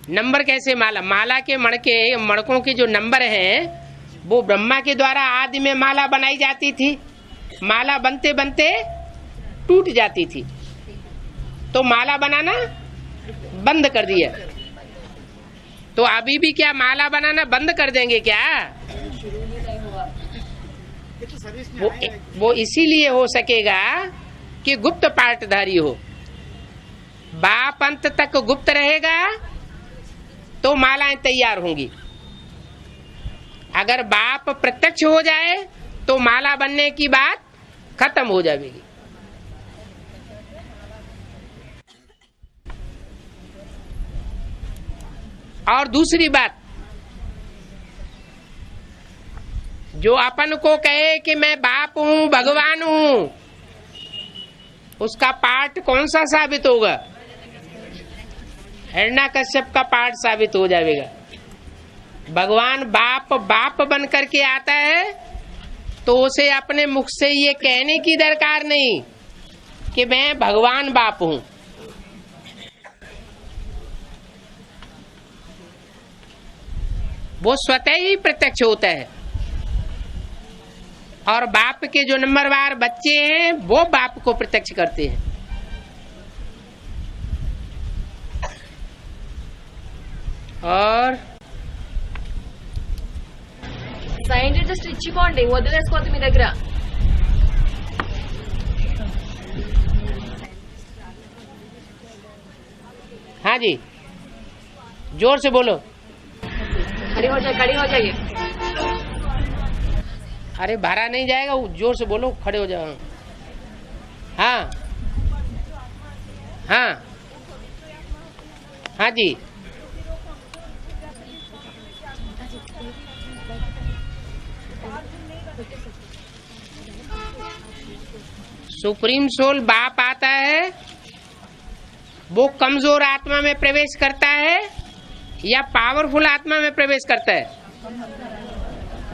Number कैसे? माला के मणकों के जो नंबर हैं वो ब्रह्मा के द्वारा आदि में माला बनाई जाती थी। माला बनते बनते टूट जाती थी, तो माला बनाना बंद कर दिया। तो अभी भी क्या माला बनाना बंद कर देंगे क्या? वो इसीलिए हो सकेगा कि गुप्त पाठधारी हो। बाप अंत तक गुप्त रहेगा तो मालाएं तैयार होंगी। अगर बाप प्रत्यक्ष हो जाए तो माला बनने की बात खत्म हो जाएगी। और दूसरी बात, जो अपन को कहे कि मैं बाप हूं, भगवान हूं, उसका पाठ कौन सा साबित होगा? हिरण्यकश्यप का पाठ साबित हो जाएगा। भगवान बाप बन करके आता है तो उसे अपने मुख से ये कहने की दरकार नहीं कि मैं भगवान बाप हूं। वो स्वतः ही प्रत्यक्ष होता है। और बाप के जो नंबरवार बच्चे हैं वो बाप को प्रत्यक्ष करते हैं। और సైంటిస్ట్ జస్ట్ ఇచ్చిపోండి, వదిలేసుకోవద్దు మీ దగ్గర. हाँ जी, जोर से बोलो. खड़ी हो जाइए. अरे भाड़ा नहीं जाएगा, जोर से बोलो, खड़े हो जाओ. हाँ हाँ हाँ जी. सुप्रीम सोल बाप आता है, वो कमजोर आत्मा में प्रवेश करता है या पावरफुल आत्मा में प्रवेश करता है?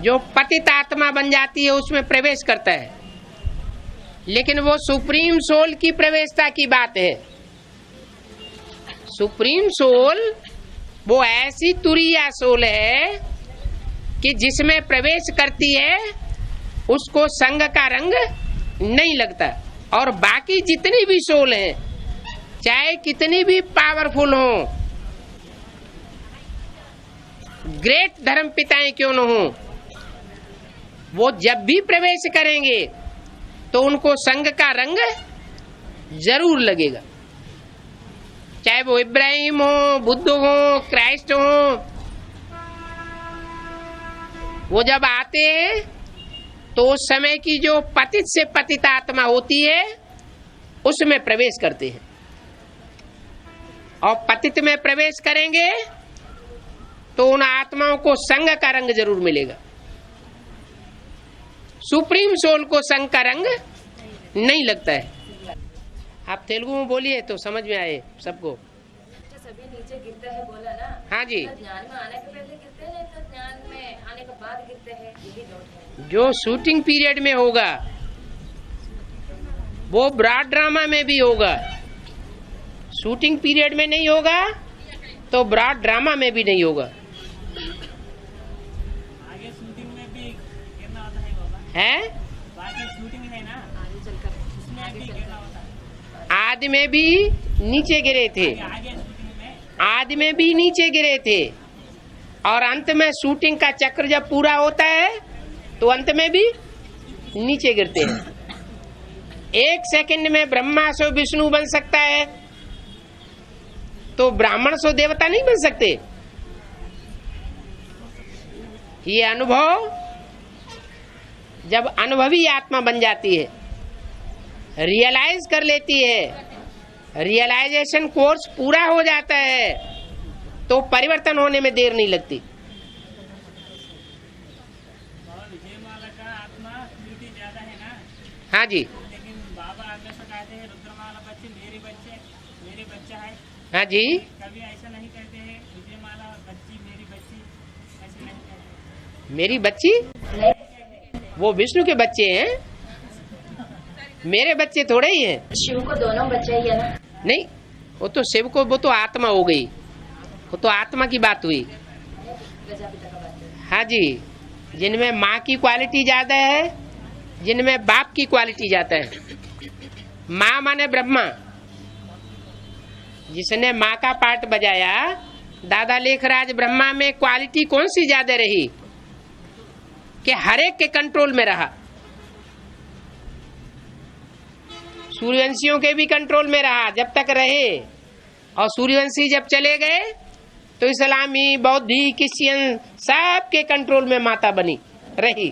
जो पतित आत्मा बन जाती है उसमें प्रवेश करता है। लेकिन वो सुप्रीम सोल की प्रवेशता की बात है। सुप्रीम सोल वो ऐसी तुरीया सोल है कि जिसमें प्रवेश करती है उसको संग का रंग नहीं लगता। और बाकी जितनी भी सोल हैं, चाहे कितनी भी पावरफुल हो, ग्रेट धर्म पिताएं क्यों न हो, वो जब भी प्रवेश करेंगे तो उनको संग का रंग जरूर लगेगा। चाहे वो इब्राहिम हो, बुद्ध हो, क्राइस्ट हो, वो जब आते हैं तो उस समय की जो पतित से पतित आत्मा होती है उसमें प्रवेश करते हैं। और पतित में प्रवेश करेंगे तो उन आत्माओं को संग का रंग जरूर मिलेगा। सुप्रीम सोल को संग का रंग नहीं लगता है। आप तेलुगु में बोलिए तो समझ में आए सबको। सभी नीचे गिरते हैं बोला ना? हाँ जी। ज्ञान में आने के पहले गिरते हैं, तो ज्ञान में आने के बाद गिरते हैं, यही डाउट है। जो शूटिंग पीरियड में होगा वो ब्रॉड ड्रामा में भी होगा। शूटिंग पीरियड में नहीं होगा तो ब्रॉड ड्रामा में भी नहीं होगा। आगे शूटिंग में भी गिरना होता है बाबा। है? बाकी शूटिंग है ना, आगे चलकर उसमें भी गिरना होता है। आदि में भी नीचे गिरे थे, आगे शूटिंग में आदि में भी नीचे गिरे थे, और अंत में शूटिंग का चक्र जब पूरा होता है तो अंत में भी नीचे गिरते हैं। एक सेकंड में ब्रह्मा सो विष्णु बन सकता है तो ब्राह्मण सो देवता नहीं बन सकते। ये अनुभव जब अनुभवी आत्मा बन जाती है, रियलाइज कर लेती है, रियलाइजेशन कोर्स पूरा हो जाता है, तो परिवर्तन होने में देर नहीं लगती। विजयमाला का आत्मा ड्यूटी ज्यादा है ना। हाँ जी। लेकिन बाबा आगे से कहते हैं रुद्रमाला बच्चे मेरे बच्चा है। हाँ जी। कभी ऐसा नहीं कहते हैं विजयमाला बच्ची मेरी बच्ची, ऐसे नहीं कहते। मेरी बच्ची? वो विष्णु के बच्चे हैं, मेरे बच्चे थोड़े ही हैं। शिव को दोनों बच्चे ही है ना? नहीं, वो तो शिव को, वो तो आत्मा हो गई। वो तो आत्मा की बात हुई। प्रजापिता का बात है। हाँ जी, जिनमें माँ की क्वालिटी ज्यादा है, जिनमें बाप की क्वालिटी ज्यादा है। माँ माने ब्रह्मा, जिसने माँ का पार्ट बजाया, दादा लेखराज ब्रह्मा में क्वालिटी कौन सी ज्यादा रही कि हर एक के कंट्रोल में रहा। सूर्यवंशियों के भी कंट्रोल में रहा जब तक रहे, और सूर्यवंशी जब चले गए तो इस्लामी, बौद्धी, क्रिश्चियन सब के कंट्रोल में माता बनी रही।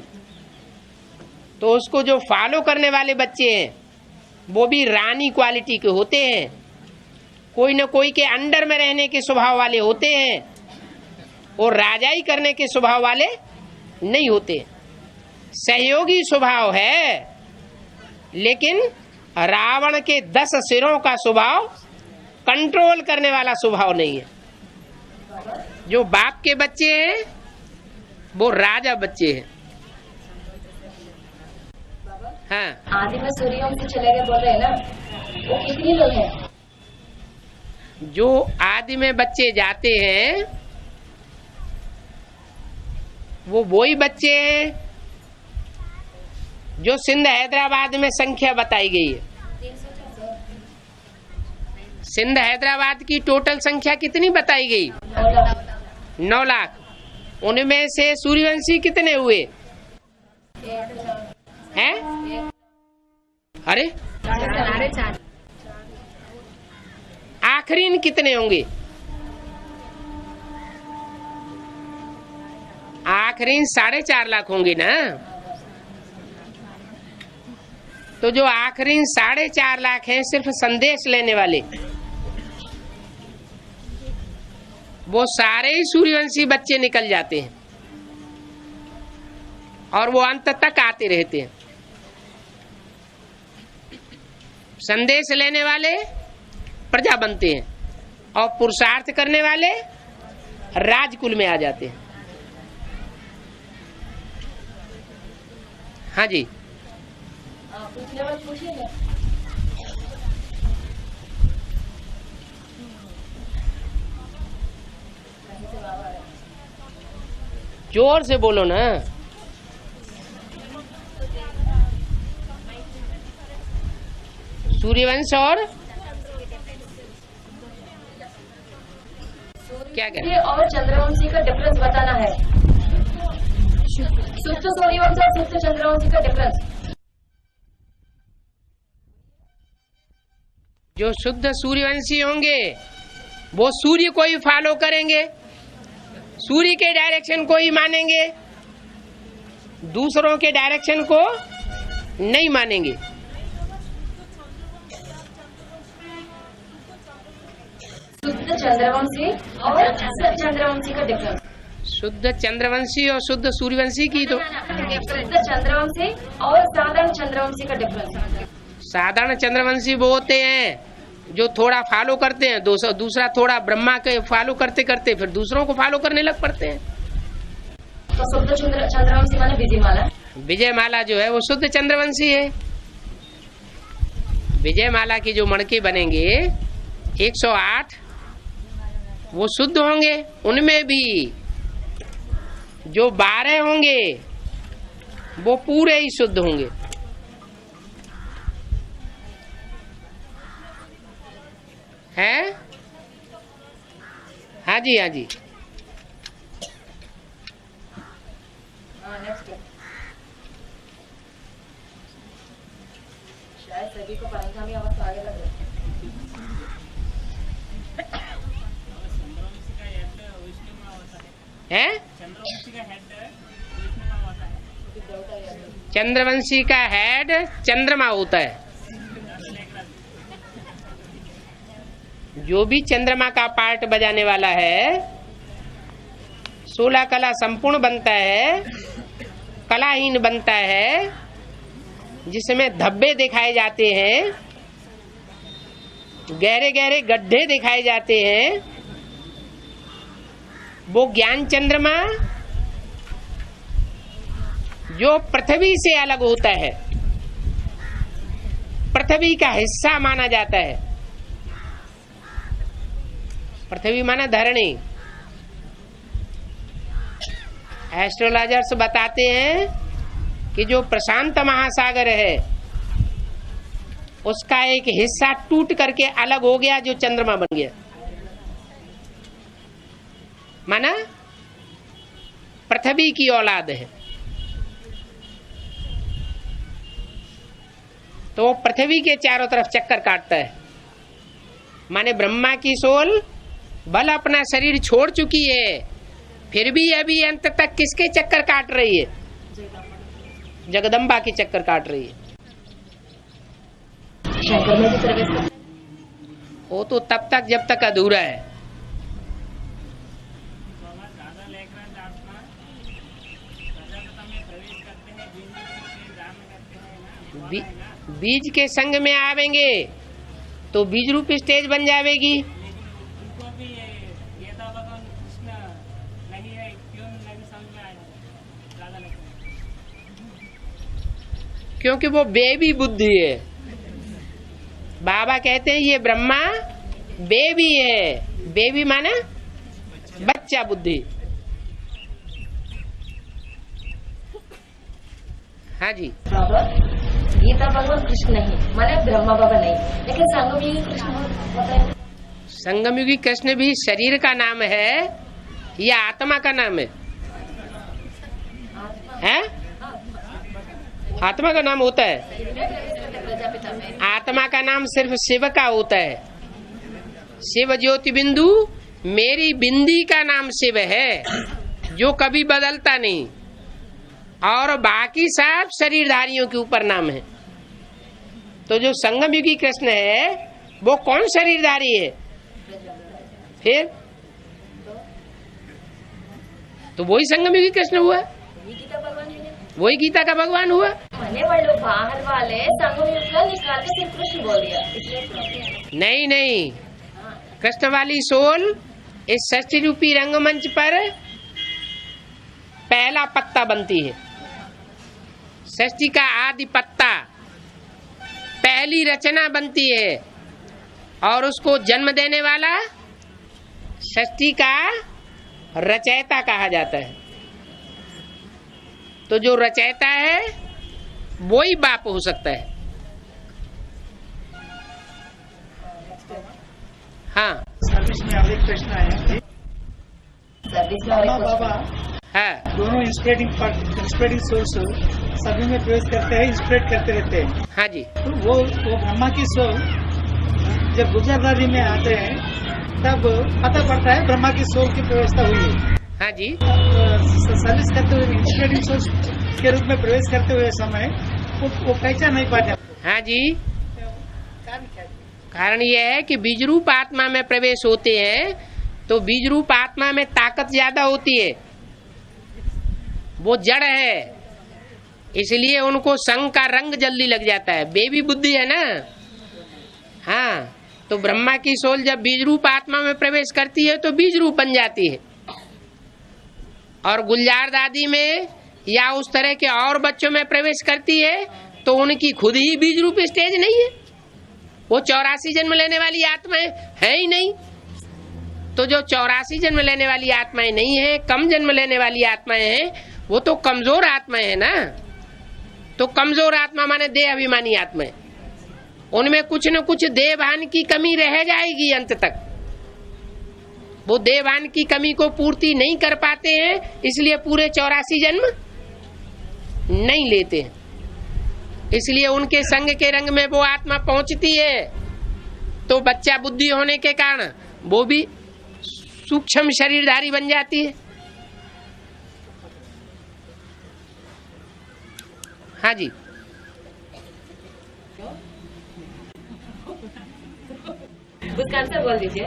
तो उसको जो फॉलो करने वाले बच्चे हैं वो भी रानी क्वालिटी के होते हैं, कोई न कोई के अंडर में रहने के स्वभाव वाले होते हैं, और राजाई करने के स्वभाव वाले नहीं होते। सहयोगी स्वभाव है, लेकिन रावण के 10 सिरों का स्वभाव कंट्रोल करने वाला स्वभाव नहीं है। जो बाप के बच्चे हैं वो राजा बच्चे हैं। हाँ, आदि में सूर्यवंशी चले गए बोल रहे हैं ना, वो कितने लोग हैं? जो आदि में बच्चे जाते हैं वो वही बच्चे हैं जो सिंध हैदराबाद में संख्या बताई गई है। सिंध हैदराबाद की टोटल संख्या कितनी बताई गई? 9 लाख। उनमें से सूर्यवंशी कितने हुए हैं? अरे आखिरीन कितने होंगे? आखिरीन 4.5 लाख होंगे ना। तो जो आखिरीन 4.5 लाख हैं सिर्फ संदेश लेने वाले, वो सारे ही सूर्यवंशी बच्चे निकल जाते हैं और वो अंत तक आते रहते हैं। संदेश लेने वाले प्रजा बनते हैं और पुरुषार्थ करने वाले राजकुल में आ जाते हैं। हाँ जी, पूछने वाले पूछिए ना। जोर से बोलो ना। सूर्यवंश और क्या सूर्य और चंद्रवंशी का डिफरेंस बताना है। शुद्ध सूर्यवंश और शुद्ध चंद्रवंशी का डिफरेंस। जो शुद्ध सूर्यवंशी होंगे वो सूर्य को ही फॉलो करेंगे, सूर्य के डायरेक्शन को ही मानेंगे, दूसरों के डायरेक्शन को नहीं मानेंगे। शुद्ध चंद्रवंशी और चंद्रवंशी का डिफरेंस। शुद्ध चंद्रवंशी और शुद्ध सूर्यवंशी की तो शुद्ध चंद्रवंशी और साधारण चंद्रवंशी का डिफरेंस। साधारण चंद्रवंशी वो होते हैं जो थोड़ा फॉलो करते हैं, दूसरा थोड़ा ब्रह्मा के फॉलो करते करते फिर दूसरों को फॉलो करने लग पड़ते हैं। तो शुद्ध चंद्रवंशी माने विजयमाला। विजयमाला जो है वो शुद्ध चंद्रवंशी है। विजयमाला की जो मणके बनेंगे 108 वो शुद्ध होंगे। उनमें भी जो 12 होंगे वो पूरे ही शुद्ध होंगे। है? हाँ जी, हाँ जी। शायद सभी को परंपरा में अवस्था आगे लग रही है। चंद्रवंशी का हेड विष्णु होता है। चंद्रवंशी का हेड चंद्रमा होता है। जो भी चंद्रमा का पार्ट बजाने वाला है 16 कला संपूर्ण बनता है, कलाहीन बनता है, जिसमें धब्बे दिखाए जाते हैं, गहरे गहरे गड्ढे दिखाए जाते हैं। वो ज्ञान चंद्रमा जो पृथ्वी से अलग होता है, पृथ्वी का हिस्सा माना जाता है। पृथ्वी माना धरणी। एस्ट्रोलॉजर्स बताते हैं कि जो प्रशांत महासागर है उसका एक हिस्सा टूट करके अलग हो गया, जो चंद्रमा बन गया। माना पृथ्वी की औलाद है, तो वो पृथ्वी के चारों तरफ चक्कर काटता है। माने ब्रह्मा की सोल बल अपना शरीर छोड़ चुकी है, फिर भी अभी अंत तक किसके चक्कर काट रही है? जगदम्बा की चक्कर काट रही है। शंकर में भी प्रवेश करते हैं? वो तो तब तक जब तक अधूरा है। दादा लेकर आत्मा प्रजापिता में प्रवेश करते हैं, बीज के दान करते हैं ना, बीज के संग में आवेंगे तो बीज रूप स्टेज बन जाएगी। लेकिन उनको भी ये था भगवान कृष्ण नहीं है, क्यों नहीं समझ में आया दादा लेकर? क्योंकि वो बेबी बुद्धि है। बाबा कहते हैं ये ब्रह्मा बेबी है। बेबी माना बच्चा बुद्धि। हाँ जी। बाबा गीता भगवान कृष्ण नहीं, माने ब्रह्मा बाबा नहीं, लेकिन संगमयुगी कृष्ण बताए। संगमयुगी कृष्ण भी शरीर का नाम है या आत्मा का नाम है? हैं? आत्मा का नाम होता है। प्रजापिता में आत्मा का नाम सिर्फ शिव का होता है। शिव ज्योति बिंदु मेरी बिंदी का नाम शिव है, जो कभी बदलता नहीं, और बाकी सब शरीरधारियों के ऊपर नाम है। तो जो संगमयुगी कृष्ण है वो कौन शरीरधारी है? फिर तो वही संगमयुगी कृष्ण हुआ, गीता भगवान है ना? वही गीता का भगवान हुआ। मने वाले बाहर वाले संगमयुग का निकाल के सिर्फ कृष्ण बोल दिया, इसलिए प्रॉब्लम। नहीं नहीं, कृष्ण वाली सोल इस षष्ठी रूपी रंगमंच पर पहला पत्ता बनती है। षष्ठी का आदि पत्ता, पहली रचना बनती है, और उसको जन्म देने वाला षष्ठी का रचयिता कहा जाता है। तो जो रचयिता है वो ही बाप हो सकता है। हाँ सर्विस में अब एक प्रश्न आया है। सर्विस में और माँ एक बाबा हाँ दोनों इंस्पिरेटिंग सोर्स सभी में प्रवेश करते हैं, इंस्पिरेट करते रहते हैं। हाँ जी। तो वो ब्रह्मा की सोल जब गुजरदारी में आते हैं तब पता पड़ता है ब्रह्मा की सोल की व्यवस्था हुई है। हाँ जी। सर्विस करते हुए इंस्पिरेटिंग सोर्स के रूप में प्रवेश करते हुए समय वो पहचान नहीं पाते। हाँ जी। कारण यह है कि बीज रूप आत्मा में प्रवेश होते हैं तो बीज रूप आत्मा में ताकत ज्यादा होती है, वो जड़ है, इसलिए उनको संग का रंग जल्दी लग जाता है। बेबी बुद्धि है ना। हाँ, तो ब्रह्मा की सोल जब बीज रूप आत्मा में प्रवेश करती है तो बीज रूप बन जाती है, और गुलजार दादी में या उस तरह के और बच्चों में प्रवेश करती है तो उनकी खुद ही बीज रूप स्टेज नहीं है, वो 84 जन्म लेने वाली आत्माएं है ही नहीं। तो जो 84 जन्म लेने वाली आत्माएं नहीं है, कम जन्म लेने वाली आत्माएं हैं, वो तो कमजोर आत्माएं है ना। तो कमजोर आत्मा माने देह अभिमानी आत्माएं, उनमें कुछ न कुछ देहभान की कमी रह जाएगी अंत तक। वो देहभान की कमी को पूर्ति नहीं कर पाते हैं, इसलिए पूरे 84 जन्म नहीं लेते हैं। इसलिए उनके संग के रंग में वो आत्मा पहुंचती है, तो बच्चा बुद्धि होने के कारण वो भी सूक्ष्म शरीरधारी बन जाती है। हाँ जी। उसका आंसर बोल दीजिए।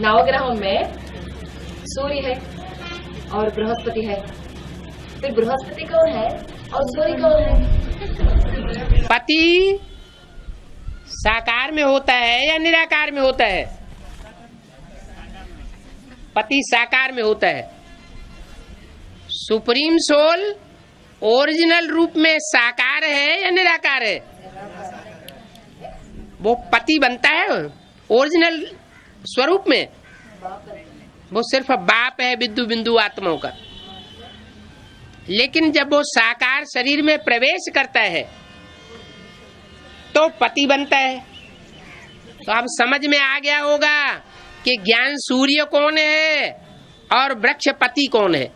नवग्रहों में सूर्य है और बृहस्पति है, फिर बृहस्पति कौन है और सूर्य कौन है? पति साकार में होता है या निराकार में होता है? पति साकार में होता है। सुप्रीम सोल ओरिजिनल रूप में साकार है या निराकार है? वो पति बनता है, ओरिजिनल स्वरूप में वो सिर्फ बाप है बिंदु बिंदु आत्माओं का। लेकिन जब वो साकार शरीर में प्रवेश करता है तो पति बनता है। तो अब समझ में आ गया होगा कि ज्ञान सूर्य कौन है और वृक्षपति कौन है।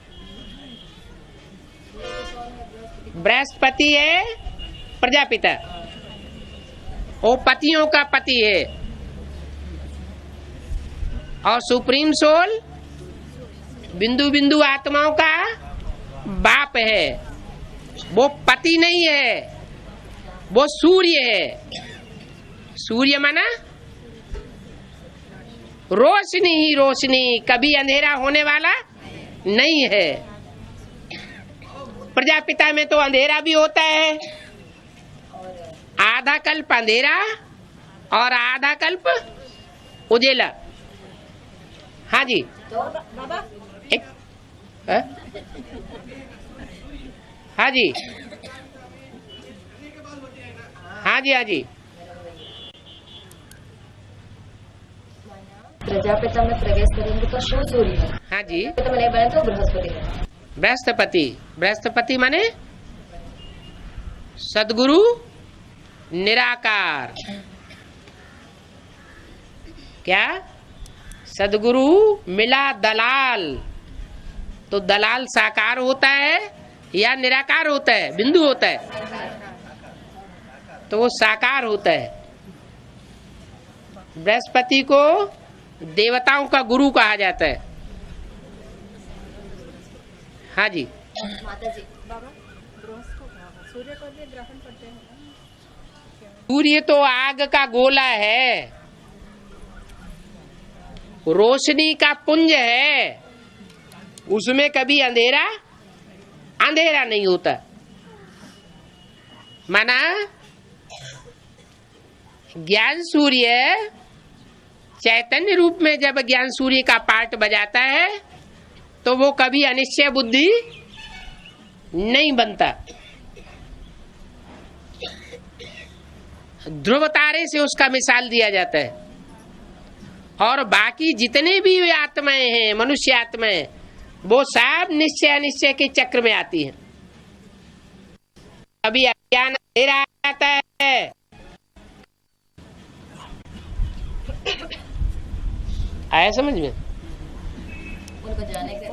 बृहस्पति है प्रजापिता, वो पतियों का पति है, और सुप्रीम सोल बिंदु बिंदु आत्माओं का बाप है। वो पति नहीं है, वो सूर्य है। सूर्य माना रोशनी ही रोशनी, कभी अंधेरा होने वाला नहीं है। प्रजापिता में तो अंधेरा भी होता है, आधा कल्प अंधेरा और आधा कल्प उजेला। हाँ जी, एक है? हाँ जी, हाँ जी, हाँ जी। प्रजापिता में प्रवेश करेंगे तो शिव सूर्य है। हाँ जी, तो नहीं बने तो बृहस्पति है। बृहस्पति, बृहस्पति माने सदगुरु निराकार। क्या सदगुरु मिला दलाल, तो दलाल साकार होता है या निराकार होता है, बिंदु होता है, तो वो साकार होता है। बृहस्पति को देवताओं का गुरु कहा जाता है। हाँ जी, माता जी सूर्य तो आग का गोला है, रोशनी का पुंज है, उसमें कभी अंधेरा अंधेरा नहीं होता। माना ज्ञान सूर्य चैतन्य रूप में जब ज्ञान सूर्य का पार्ट बजाता है तो वो कभी अनिश्चय बुद्धि नहीं बनता। ध्रुव तारे से उसका मिसाल दिया जाता है। और बाकी जितने भी आत्माएं हैं, मनुष्य आत्माएं, वो सब निश्चय अनिश्चय के चक्र में आती हैं। कभी अज्ञान अंधेरा आता है, आया समझ में? उनको जाने के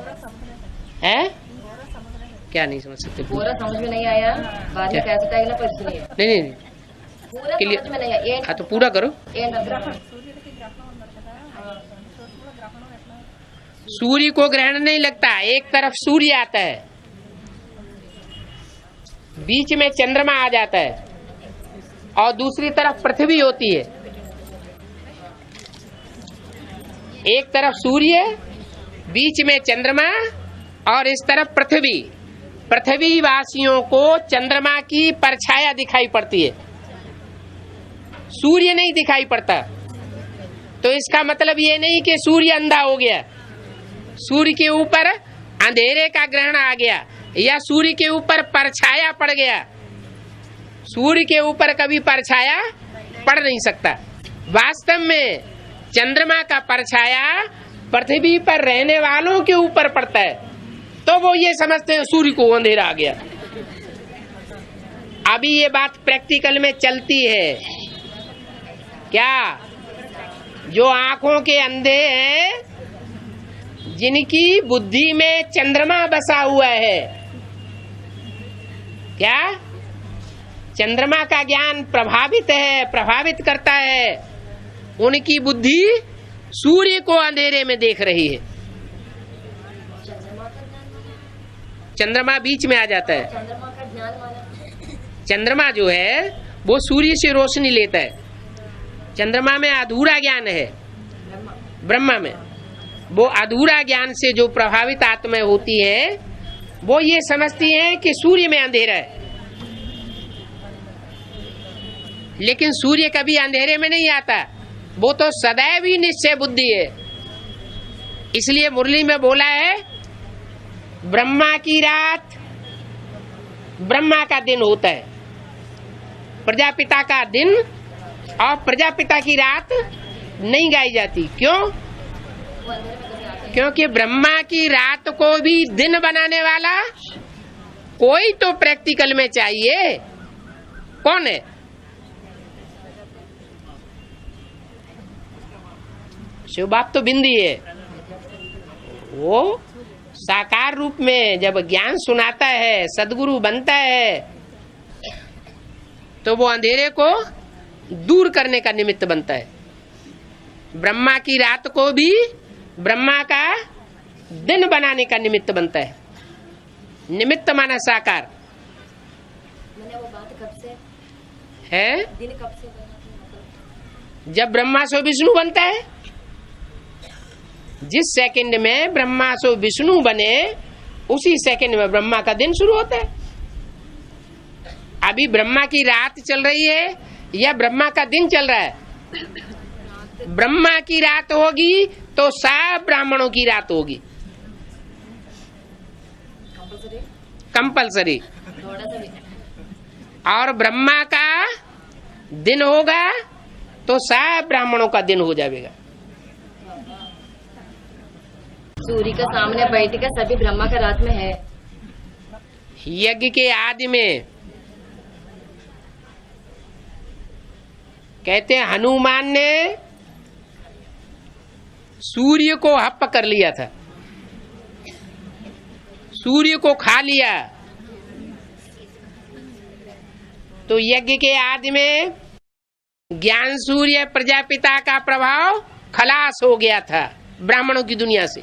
है क्या नहीं समझ सकते? पूरा समझ में नहीं आया, बाद में कैसे आएगा पर सुनिए। नहीं नहीं, पूरा क्लियर। समझ में नहीं आया। हाँ तो पूरा करो। सूर्य को ग्रहण नहीं लगता, एक तरफ सूर्य आता है, बीच में चंद्रमा आ जाता है और दूसरी तरफ पृथ्वी होती है। एक तरफ सूर्य, बीच में चंद्रमा और इस तरफ पृथ्वी। पृथ्वी वासियों को चंद्रमा की परछाया दिखाई पड़ती है, सूर्य नहीं दिखाई पड़ता। तो इसका मतलब ये नहीं कि सूर्य अंधा हो गया, सूर्य के ऊपर अंधेरे का ग्रहण आ गया या सूर्य के ऊपर परछाया पड़ गया। सूर्य के ऊपर कभी परछाया पड़ नहीं सकता। वास्तव में चंद्रमा का परछाया पृथ्वी पर रहने वालों के ऊपर पड़ता है, तो वो ये समझते हैं सूर्य को अंधेरा आ गया। अभी ये बात प्रैक्टिकल में चलती है क्या? जो आंखों के अंधे हैं, जिनकी बुद्धि में चंद्रमा बसा हुआ है, क्या चंद्रमा का ज्ञान प्रभावित करता है, उनकी बुद्धि सूर्य को अंधेरे में देख रही है। चंद्रमा बीच में आ जाता है। चंद्रमा का ज्ञान माना, चंद्रमा जो है वो सूर्य से रोशनी लेता है। चंद्रमा में अधूरा ज्ञान है, ब्रह्मा में वो अधूरा ज्ञान से जो प्रभावित आत्माएं होती हैं, वो ये समझती हैं कि सूर्य में अंधेरा है। लेकिन सूर्य कभी अंधेरे में नहीं आता, वो तो सदैव ही निश्चय बुद्धि है। इसलिए मुरली में बोला है, ब्रह्मा की रात ब्रह्मा का दिन होता है, प्रजापिता का दिन और प्रजापिता की रात नहीं गाई जाती। क्यों? क्योंकि ब्रह्मा की रात को भी दिन बनाने वाला कोई तो प्रैक्टिकल में चाहिए। कौन है? शिव बाप तो बिंदी है। वो साकार रूप में जब ज्ञान सुनाता है, सदगुरु बनता है, तो वो अंधेरे को दूर करने का निमित्त बनता है। ब्रह्मा की रात को भी ब्रह्मा का दिन बनाने का निमित्त बनता है। निमित्त माना साकार मैंने वो बात कब से है। दिन कब से बना? जब ब्रह्मा से विष्णु बनता है, जिस सेकंड में ब्रह्मा से विष्णु बने उसी सेकंड में ब्रह्मा का दिन शुरू होता है। अभी ब्रह्मा की रात चल रही है या ब्रह्मा का दिन चल रहा है? ब्रह्मा की रात होगी तो सब ब्राह्मणों की रात होगी कंपलसरी। थोड़ा सा भी और ब्रह्मा का दिन होगा तो सब ब्राह्मणों का दिन हो जाएगा। सूर्य के सामने बैठ कर सभी ब्रह्मा का रात में है। यज्ञ के आदि में कहते हैं हनुमान ने सूर्य को हप कर लिया था, सूर्य को खा लिया। तो यज्ञ के आदि में ज्ञान सूर्य प्रजापिता का प्रभाव खलास हो गया था ब्राह्मणों की दुनिया से,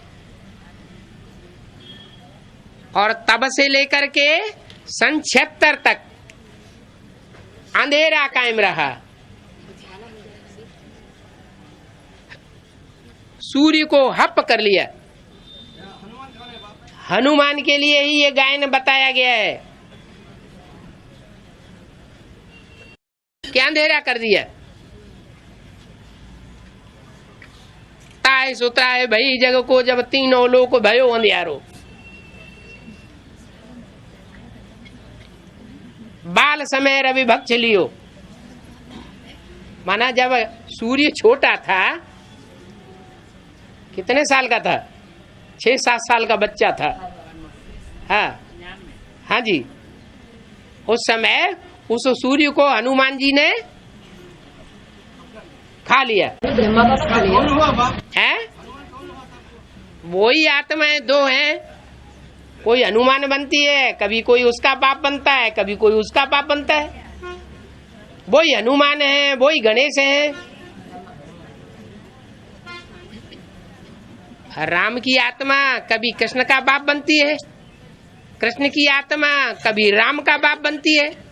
और तब से लेकर के सन 76 तक अंधेरा कायम रहा। सूर्य को हप कर लिया। हनुमान के लिए ही ये गायन बताया गया है कि अंधेरा कर दिया। ताय सुतरा है भाई जग को जब तीनों लोग भयो अंधियारो। बाल समय रवि भक्ष लियो, माना जब सूर्य छोटा था, कितने साल का था? 6-7 साल का बच्चा था। हाँ जी, उस समय उस सूर्य को हनुमान जी ने खा लिया। ब्रह्मा का खा लिया है। वही आत्माएं दो हैं, कोई हनुमान बनती है, कभी कोई उसका बाप बनता है, कभी कोई उसका बाप बनता है। वही हनुमान है, वही गणेश है। राम की आत्मा कभी कृष्ण का बाप बनती है, कृष्ण की आत्मा कभी राम का बाप बनती है।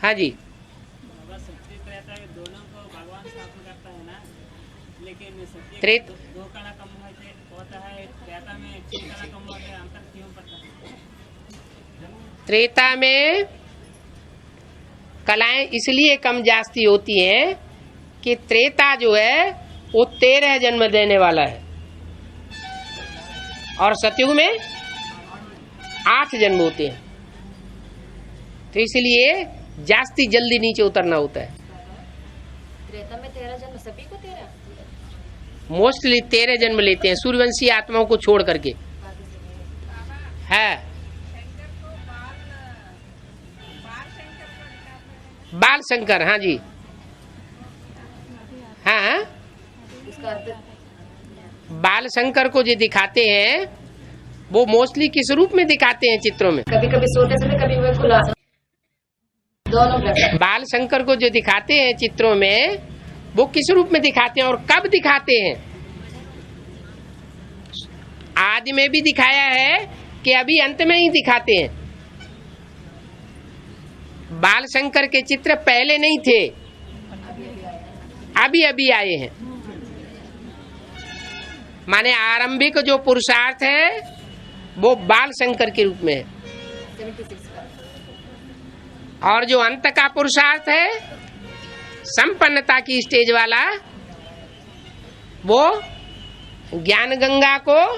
हाँ जी, अगर सत्य त्रेता ये दोनों को भगवान स्थापन करता है ना, लेकिन सत्य त्रेत- दो कला कम होता है, त्रेता में 6 कला कम होता है, अंतर क्यों पड़ता है? त्रेता में कलाएं इसलिए कम जास्ती होती हैं कि त्रेता जो है वो 13 जन्म देने वाला है, और सतयुग में 8 जन्म होते हैं। तो इसलिए जास्ती जल्दी नीचे उतरना होता है। त्रेता में 13 जन्म, सभी को 13। मोस्टली 13 जन्म लेते हैं सूर्यवंशी आत्माओं को छोड़ करके। है बाल शंकर। हाँ जी, हाँ, उसका अर्थ बाल शंकर को जो दिखाते हैं वो मोस्टली किस रूप में दिखाते हैं चित्रों में? कभी कभी सोते समय, कभी वो खुला, दोनों प्रकार। बाल शंकर को जो दिखाते हैं चित्रों में वो किस रूप में दिखाते हैं और कब दिखाते हैं? आदि में भी दिखाया है कि अभी अंत में ही दिखाते हैं। बाल शंकर के चित्र पहले नहीं थे, अभी अभी आए हैं। माने आरंभिक जो पुरुषार्थ है वो बाल शंकर के रूप में है, 76 का। और जो अंत का पुरुषार्थ है संपन्नता की स्टेज वाला, वो ज्ञान गंगा को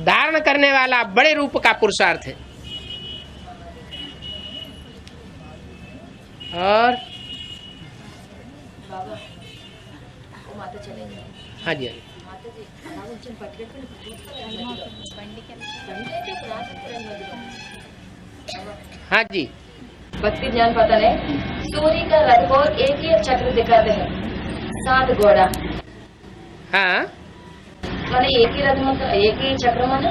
धारण करने वाला बड़े रूप का पुरुषार्थ है। और बाबा वो माता चले गए हाँ जी, माता जी ನಾವು ಒಂಚೂರು ಪಟ್ಟಿಕೊಂಡು ಬಂಡೆ ಕ್ಲಾಸ್ हाँ जी। भक्ति ज्ञान पता है सूर्य का रथ को एक ही चक्र दिखाते हैं 7 घोड़ा हाँ, माने एक ही रथ में एक ही चक्र माने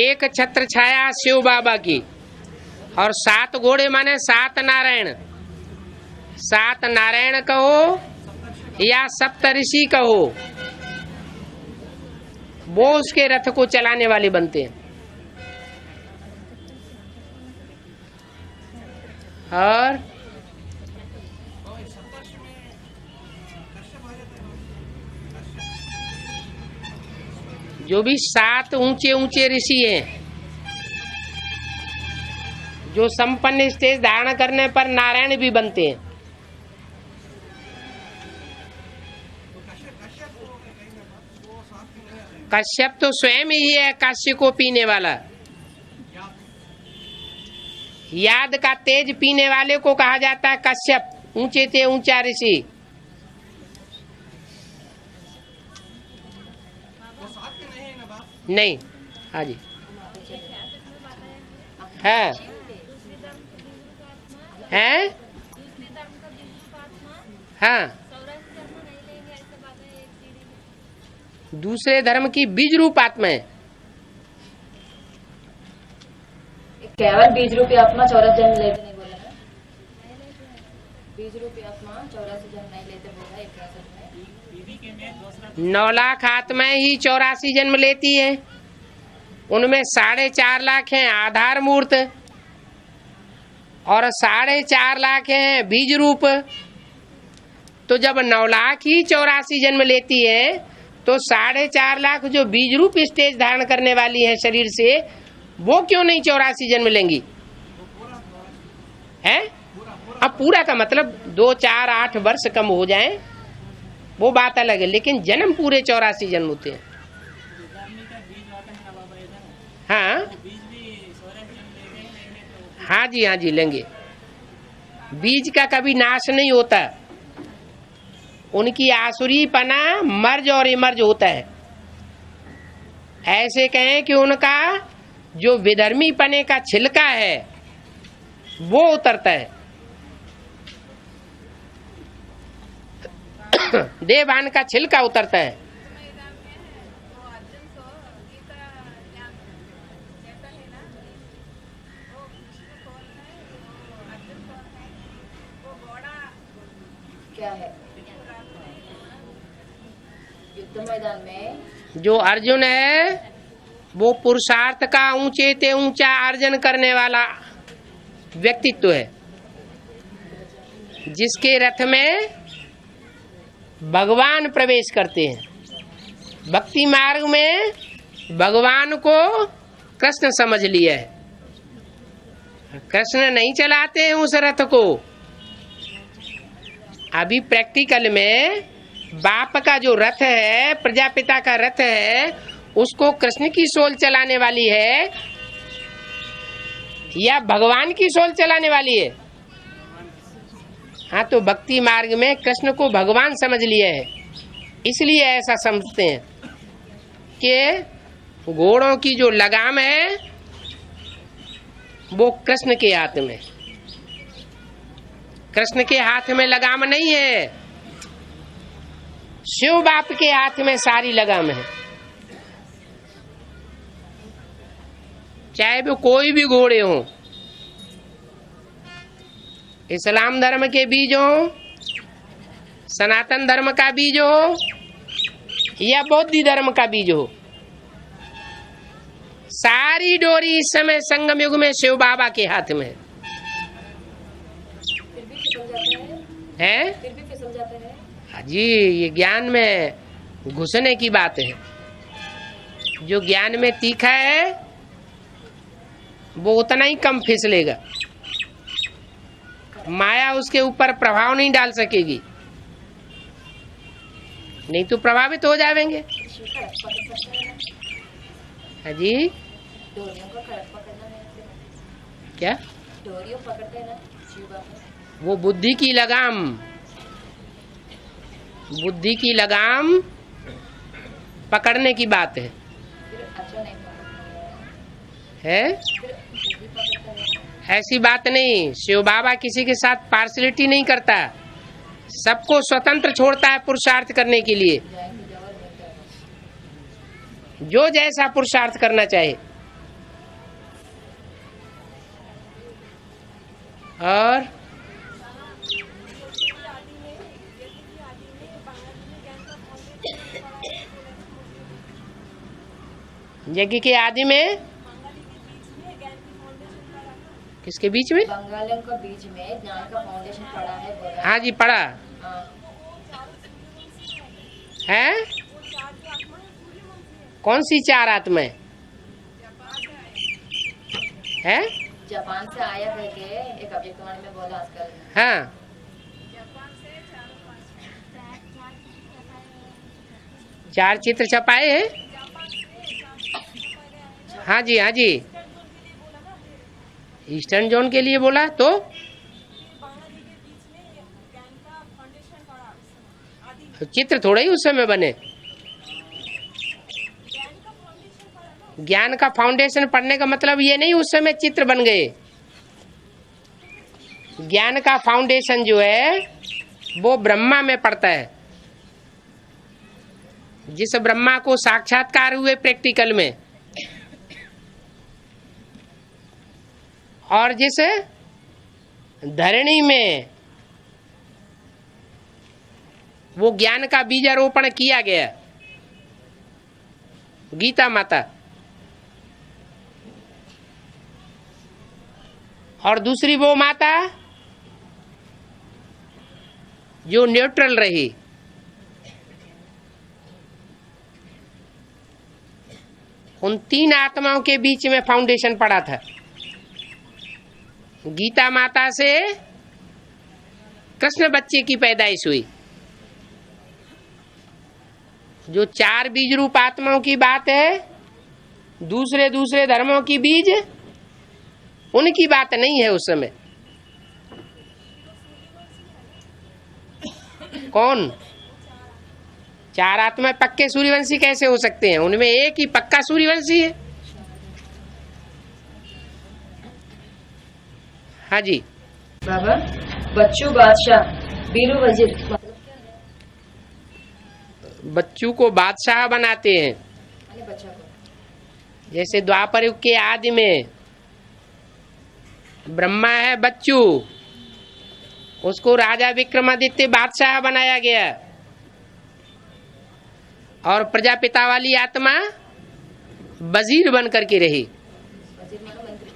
एक छत्र छाया शिव बाबा की और 7 घोड़े माने 7 नारायण। 7 नारायण कहो या सप्तऋषि कहो, वो उसके रथ को चलाने वाले बनते हैं। और जो भी 7 ऊंचे ऊंचे ऋषि हैं, जो संपन्न स्टेज धारण करने पर नारायण भी बनते हैं। कश्यप तो स्वयं ही है काश्य को पीने वाला। याद का तेज पीने वाले को कहा जाता है कश्यप, ऊंचे थे ऊंचा ऋषि। नहीं, हाँ जी, है हाँ, दूसरे धर्म की बीज रूप आत्मा है। केवल बीज रूपी आत्मा 84 जन्म लेते नहीं बोला ना, बीज रूपी आत्मा 84 जन्म नहीं लेते बोला एक में 9 लाख आत्माएं ही 84 जन्म लेती है। उनमें 4.5 लाख हैं आधार मूर्त और 4.5 लाख हैं बीज रूप। तो जब 9 लाख ही 84 जन्म लेती है तो 4.5 लाख जो बीज रूप स्टेज धारण करने वाली है शरीर से, वो क्यों नहीं 84 जन्म लेंगी? है अब पूरा का मतलब 2, 4, 8 वर्ष कम हो जाएं वो बात अलग है, लेकिन जन्म पूरे 84 जन्म होते हैं। हाँ हाँ जी, हाँ जी, लेंगे। बीज का कभी नाश नहीं होता, उनकी आसुरी पना मर्ज और इमर्ज होता है। ऐसे कहें कि उनका जो विधर्मी पने का छिलका है वो उतरता है। देवान का छिलका उतरता है। क्या है युद्ध मैदान में जो अर्जुन है वो पुरुषार्थ का ऊंचे ते ऊंचा अर्जन करने वाला व्यक्तित्व है, जिसके रथ में भगवान प्रवेश करते हैं। भक्ति मार्ग में भगवान को कृष्ण समझ लिया है, कृष्ण नहीं चलाते हैं उस रथ को। अभी प्रैक्टिकल में बाप का जो रथ है, प्रजापिता का रथ है, उसको कृष्ण की सोल चलाने वाली है या भगवान की सोल चलाने वाली है? हाँ, तो भक्ति मार्ग में कृष्ण को भगवान समझ लिया है, इसलिए ऐसा समझते हैं कि घोड़ों की जो लगाम है वो कृष्ण के हाथ में। कृष्ण के हाथ में लगाम नहीं है, शिव बाप के हाथ में सारी लगाम है। चाहे वो कोई भी घोड़े हो, इस्लाम धर्म के बीज हो, सनातन धर्म का बीज हो या बौद्ध धर्म का बीज हो, सारी डोरी इस समय संगम युग में शिव बाबा के हाथ में है। फिर भी फिसल जाते हैं। हाँ जी, ये ज्ञान में घुसने की बात है। जो ज्ञान में तीखा है वो उतना ही कम फिसलेगा, माया उसके ऊपर प्रभाव नहीं डाल सकेगी, नहीं तो प्रभावित हो जाएंगे। हाँ जी, डोरियों को पकड़ना है क्या? डोरियों पकड़ते हैं ना शिव बाबा। वो बुद्धि की लगाम, बुद्धि की लगाम पकड़ने की बात है, अच्छा नहीं है? ऐसी बात नहीं। शिव बाबा किसी के साथ पार्शलिटी नहीं करता, सबको स्वतंत्र छोड़ता है पुरुषार्थ करने के लिए, जो जैसा पुरुषार्थ करना चाहे। और यज्ञ के आदि में किसके बीच में? बंगालियों के बीच में ज्ञान का फाउंडेशन पड़ा है, बोला। हाँ जी, पढ़ा हाँ। है। कौन सी 4 आत्माएं है? जापान से आया कह के एक अभिकवाणी में बोला आजकल। हाँ, चार चित्र छपाए हैं। हाँ जी, हाँ जी, ईस्टर्न जोन के लिए बोला तो चित्र थोड़े ही उस समय बने। ज्ञान का फाउंडेशन पढ़ने का मतलब ये नहीं उस समय चित्र बन गए। ज्ञान का फाउंडेशन जो है वो ब्रह्मा में पड़ता है। जिस ब्रह्मा को साक्षात्कार हुए प्रैक्टिकल में, और जिस धरणी में वो ज्ञान का बीजारोपण किया गया, गीता माता, और दूसरी वो माता जो न्यूट्रल रही। उन 3 आत्माओं के बीच में फाउंडेशन पड़ा था। गीता माता से कृष्ण बच्चे की पैदाइश हुई। जो 4 बीज रूप आत्माओं की बात है, दूसरे दूसरे धर्मों की बीज, उनकी बात नहीं है उस समय। कौन? 4 आत्मा पक्के सूर्यवंशी कैसे हो सकते हैं? उनमें एक ही पक्का सूर्यवंशी है। हाँ जी बाबा, बच्चू बादशाह बीरू वजीर मतलब क्या है? बच्चू को बादशाह बनाते हैं। यानी बच्चा को। जैसे द्वापर युग के आदि में ब्रह्मा है बच्चू, उसको राजा विक्रमादित्य बादशाह बनाया गया, और प्रजापिता वाली आत्मा वजीर बन करके रही। वजीर मानो मंत्री।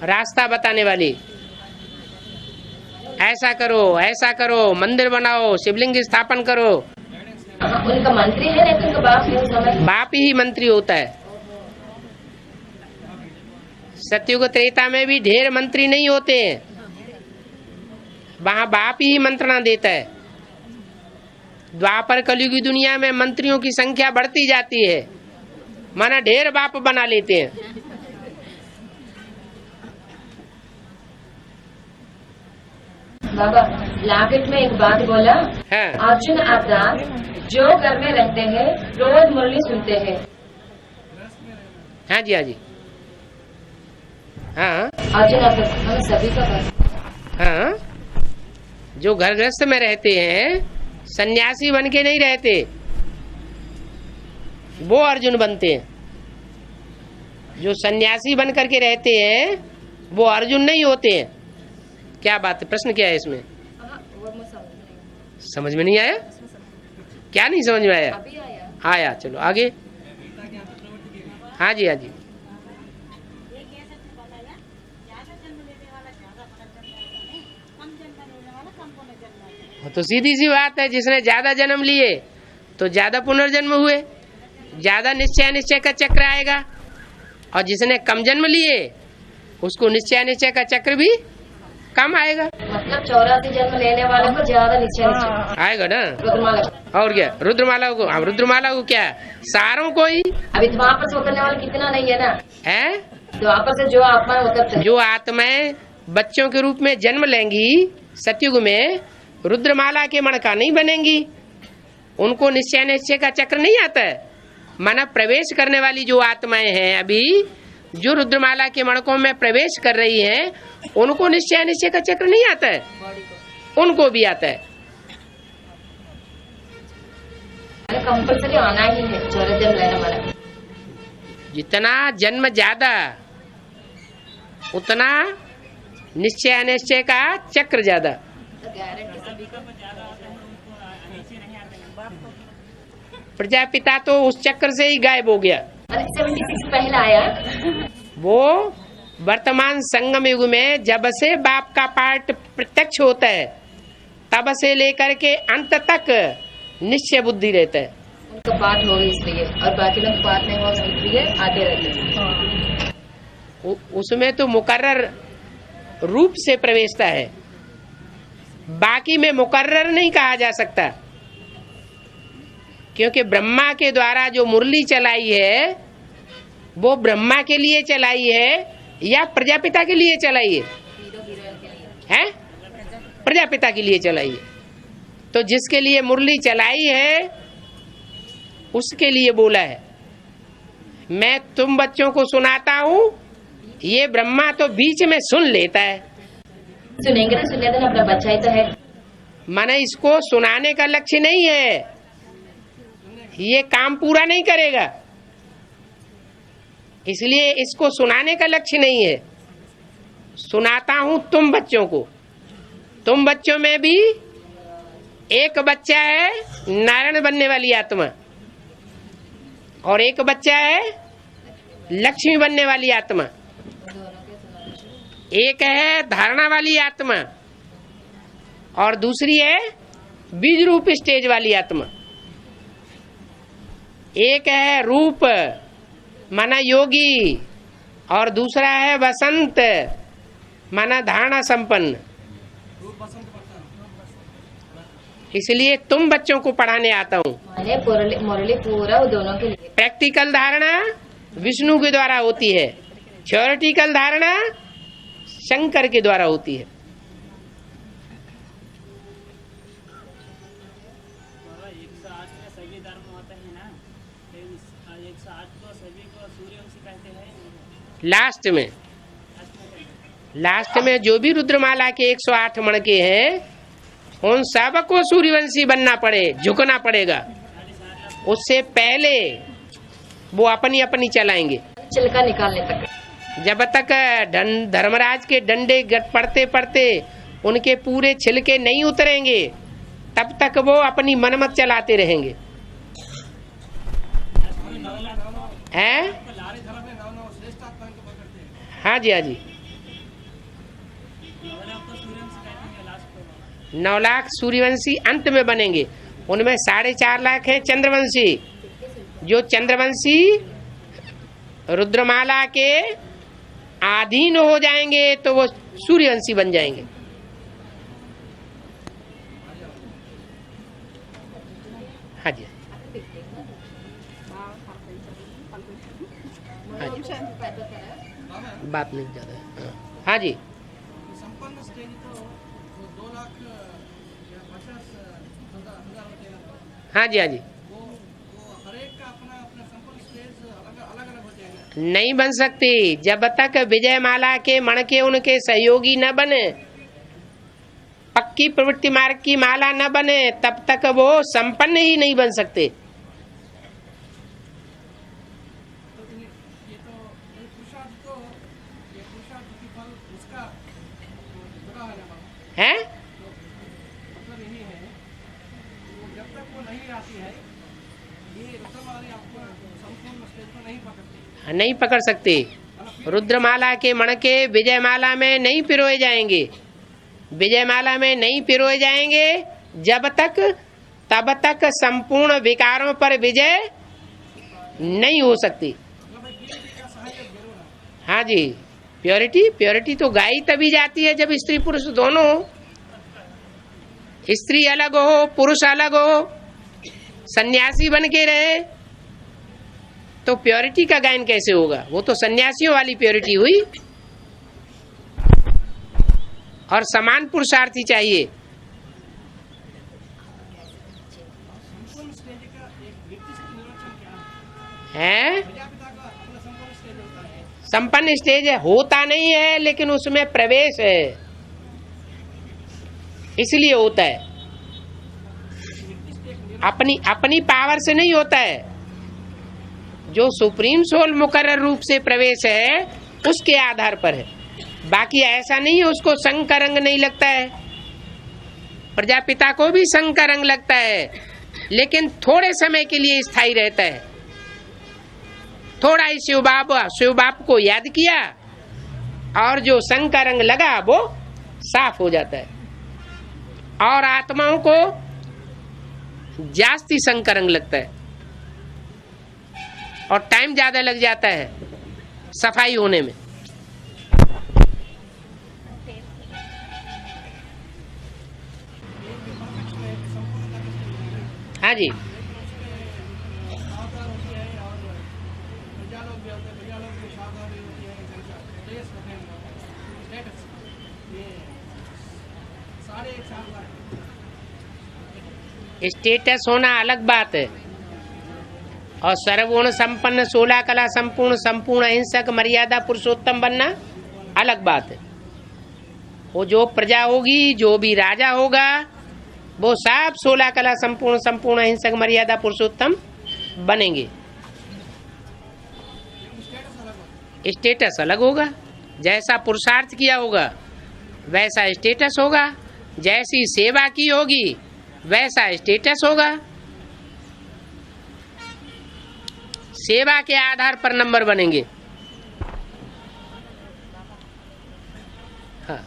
रास्ता बताने वाली, ऐसा करो, मंदिर बनाओ, शिवलिंग स्थापन करो। हाँ, उनका मंत्री है, नहीं तो उनका बाप है उस समय। बाप ही मंत्री होता है। सतयुग त्रेता में भी ढेर मंत्री नहीं होते हैं, वहां बाप ही मंत्रणा देता है। द्वापर कलयुग की दुनिया में मंत्रियों की संख्या बढ़ती जाती है, माना ढेर बाप बना लेते हैं। बाबा, लाकेट में एक बात बोला। हाँ। अर्जुन आता जो घर में रहते हैं रोज मुरली सुनते हैं। हाँ जी, हाँ जी, हाँ अर्जुन आता हम सभी का घर। हाँ, जो घर गृहस्थ में रहते हैं, सन्यासी बन के नहीं रहते, वो अर्जुन बनते हैं। जो सन्यासी बन करके रहते हैं वो अर्जुन नहीं होते हैं। क्या बात है? प्रश्न क्या है इसमें? वो मैं समझ नहीं। समझ में नहीं आया? क्या नहीं समझ में आया? अभी आया। आया, चलो आगे। हाँ जी, हाँ जी, तो सीधी सी बात है, जिसने ज्यादा जन्म लिए तो ज्यादा पुनर्जन्म हुए, ज्यादा निश्चय का चक्र आएगा, और जिसने कम जन्म लिए उसको निश्चय का चक्र भी कम आएगा। मतलब 84 जन्म लेने वाले को ज्यादा निश्चय आएगा ना। रुद्रमाला। और क्या? रुद्रमाला को, हम रुद्रमाला को क्या सारों को ही। अभी द्वापर से उतरने वाले कितना नहीं है ना? है द्वापर से जो आत्मा उतरते हैं। जो आत्माएं बच्चों के रूप में जन्म लेंगी, सतयुग में रुद्रमाला के मणका नहीं बनेंगी, उनको निश्चय निश्चय का चक्र नहीं आता है। माना प्रवेश करने वाली जो आत्माएं हैं अभी जो रुद्रमाला के मणकों में प्रवेश कर रही हैं, उनको निश्चय निश्चय का चक्र नहीं आता है, उनको भी आता है। कंपल्सरी आना ही है जन्म लेने वाला। जितना जन्म ज्यादा उतना निश्चय अनिश्चय का चक्र ज्यादा। प्रजापिता तो उस चक्र से ही गायब हो गया। 76 पहला आया। वो वर्तमान संगम युग में जब से बाप का पाठ प्रत्यक्ष होता है तब से लेकर के अंत तक निश्चय बुद्धि रहता है। उनका पाठ हो इसलिए, और बाकी लोग पाठ नहीं हो इसलिए आते रहते हैं। उसमें तो मुकर्रर रूप से प्रवेशता है, बाकी में मुकर्रर नहीं कहा जा सकता, क्योंकि ब्रह्मा के द्वारा जो मुरली चलाई है वो ब्रह्मा के लिए चलाई है या प्रजापिता के लिए चलाई है? प्रजापिता के लिए चलाई है। तो जिसके लिए मुरली चलाई है उसके लिए बोला है। मैं तुम बच्चों को सुनाता हूँ, ये ब्रह्मा तो बीच में सुन लेता है। सुनेंगे ना, सुन लेते ना, अपना बच्चा ही तो है। माना इसको सुनाने का लक्ष्य नहीं है, ये काम पूरा नहीं करेगा, इसलिए इसको सुनाने का लक्ष्य नहीं है। सुनाता हूं तुम बच्चों को। तुम बच्चों में भी एक बच्चा है नारायण बनने वाली आत्मा, और एक बच्चा है लक्ष्मी बनने वाली आत्मा, एक है धारणा वाली आत्मा और दूसरी है बीज रूप स्टेज वाली आत्मा। एक है रूप माना योगी और दूसरा है वसंत माना धारणा संपन्न। इसलिए तुम बच्चों को पढ़ाने आता हूँ। मुरली पूरा दोनों के लिए। प्रैक्टिकल धारणा विष्णु के द्वारा होती है, थ्योरेटिकल धारणा शंकर के द्वारा होती है। 108 में सभी धर्म होते हैं ना, 108 को सभी को सूर्यवंशी कहते हैं। लास्ट में जो भी रुद्रमाला के 108 मणके हैं उन सबको सूर्यवंशी बनना पड़े, झुकना पड़ेगा। उससे पहले वो अपनी अपनी चलाएंगे छिलका निकालने तक। जब तक धर्मराज के डंडे पड़ते पड़ते उनके पूरे छिलके नहीं उतरेंगे तब तक वो अपनी मनमत चलाते रहेंगे। हैं? हाँ जी, हाँ जी। 9 लाख सूर्यवंशी अंत में बनेंगे, उनमें 4.5 लाख हैं चंद्रवंशी। जो चंद्रवंशी रुद्रमाला के अधीन हो जाएंगे तो वो सूर्यवंशी बन जाएंगे। हाँ जी, हाँ जी, बात नहीं ज्यादा है। हाँ जी, संपन्न स्टेज तो 2,50,000 हाँ जी, हाँ जी। वो हर एक का अपना अपना संपन्न स्टेज अलग अलग हो जाएगा। नहीं बन सकती जब तक विजय माला के मणके उनके सहयोगी न बने, पक्की प्रवृत्ति मार्ग की माला न बने, तब तक वो संपन्न ही नहीं बन सकते। ये तो पुरुषार्थ को, ये पुरुषार्थ की फल उसका बुरा होने वाला हैं? मतलब यही है, वो जब तक वो नहीं आती है ये रुद्रमाला आपको संपूर्ण स्टेज को नहीं पकड़ती, नहीं पकड़ सकते। रुद्रमाला के मणके विजयमाला में नहीं पिरोए जाएंगे। विजयमाला में नहीं पिरोए जाएंगे जब तक तब तक संपूर्ण विकारों पर विजय नहीं हो सकती। हाँ जी, प्योरिटी तो गाई तभी जाती है जब स्त्री पुरुष दोनों हो। स्त्री अलग हो, पुरुष अलग हो, सन्यासी बन के रहे तो प्योरिटी का गायन कैसे होगा? वो तो सन्यासियों वाली प्योरिटी हुई। और समान पुरुषार्थी चाहिए। संपूर्ण स्टेज का एक व्यक्ति से निर्वचन क्या है प्रजापिता का अपना संपूर्ण स्टेज होता है। संपन्न स्टेज है, होता नहीं है लेकिन उसमें प्रवेश है, इसलिए होता है। अपनी पावर से नहीं होता है। जो सुप्रीम सोल मुकर्रर रूप से प्रवेश है उसके आधार पर है। बाकी ऐसा नहीं है उसको संघ का रंग नहीं लगता है। प्रजापिता को भी संघ का रंग लगता है लेकिन थोड़े समय के लिए स्थायी रहता है। थोड़ा ही शिव बाप को याद किया और जो संघ का रंग लगा वो साफ हो जाता है। और आत्माओं को जास्ती संघ का रंग लगता है और टाइम ज्यादा लग जाता है सफाई होने में। हाँ जी, सावधान होती है और प्रजा लोग भी होते हैं, प्रजा लोग भी सावधान होती है, स्टेटस होते हैं, स्टेटस ये सारे एक साथ हैं। स्टेटस होना अलग बात है और सर्वगुण संपन्न 16 कला संपूर्ण संपूर्ण अहिंसक मर्यादा पुरुषोत्तम बनना अलग बात है। वो जो प्रजा होगी, जो भी राजा होगा, वो सब 16 कला संपूर्ण संपूर्ण अहिंसक मर्यादा पुरुषोत्तम बनेंगे। स्टेटस अलग होगा, जैसा पुरुषार्थ किया होगा वैसा स्टेटस होगा, जैसी सेवा की होगी वैसा स्टेटस होगा। सेवा के आधार पर नंबर बनेंगे। हाँ,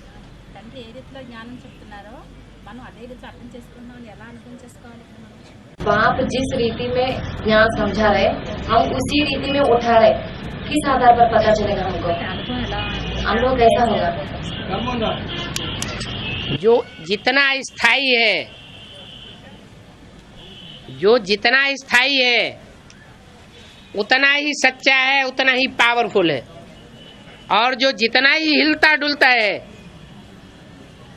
తండ్రి ఏ రీతిలో జ్ఞానం చెప్తున్నారో మనం అదే రీతిలో అర్థం చేసుకుంటున్నాం, ఎలా అర్థం చేసుకోవాలి ఇప్పుడు మనం? बाप जिस रीति में ज्ञान समझा रहे हम उसी रीति में उठा रहे, किस आधार पर पता चलेगा हमको? అనుభవం ఎలా अनुभव कैसा होगा? जो जितना स्थायी है, जो जितना स्थायी है उतना ही सच्चा है, उतना ही पावरफुल है। और जो जितना ही हिलता डुलता है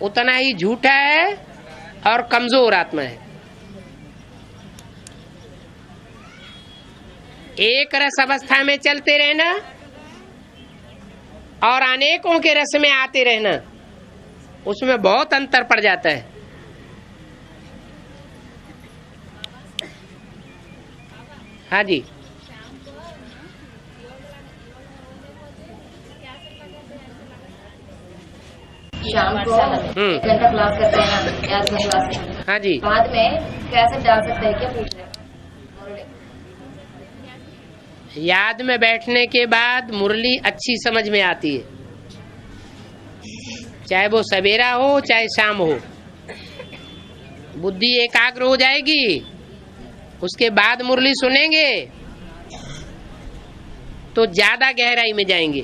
उतना ही झूठा है और कमजोर आत्मा है। एक रस अवस्था में चलते रहना और अनेकों के रस में आते रहना, उसमें बहुत अंतर पड़ जाता है। हाँ जी, शाम को घंटा क्लास करते हैं ना, याद में क्लास में हाँ जी, बाद में कैसे डाल सकते हैं, क्या पूछ रहे हैं? याद में बैठने के बाद मुरली अच्छी समझ में आती है, चाहे वो सवेरा हो चाहे शाम हो। बुद्धि एकाग्र हो जाएगी, उसके बाद मुरली सुनेंगे तो ज्यादा गहराई में जाएंगे,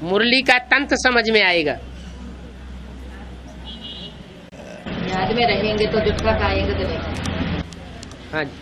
मुरली का तंत्र समझ में आएगा। याद में रहेंगे तो जब तक आएंगे तो नहीं। हाँ जी।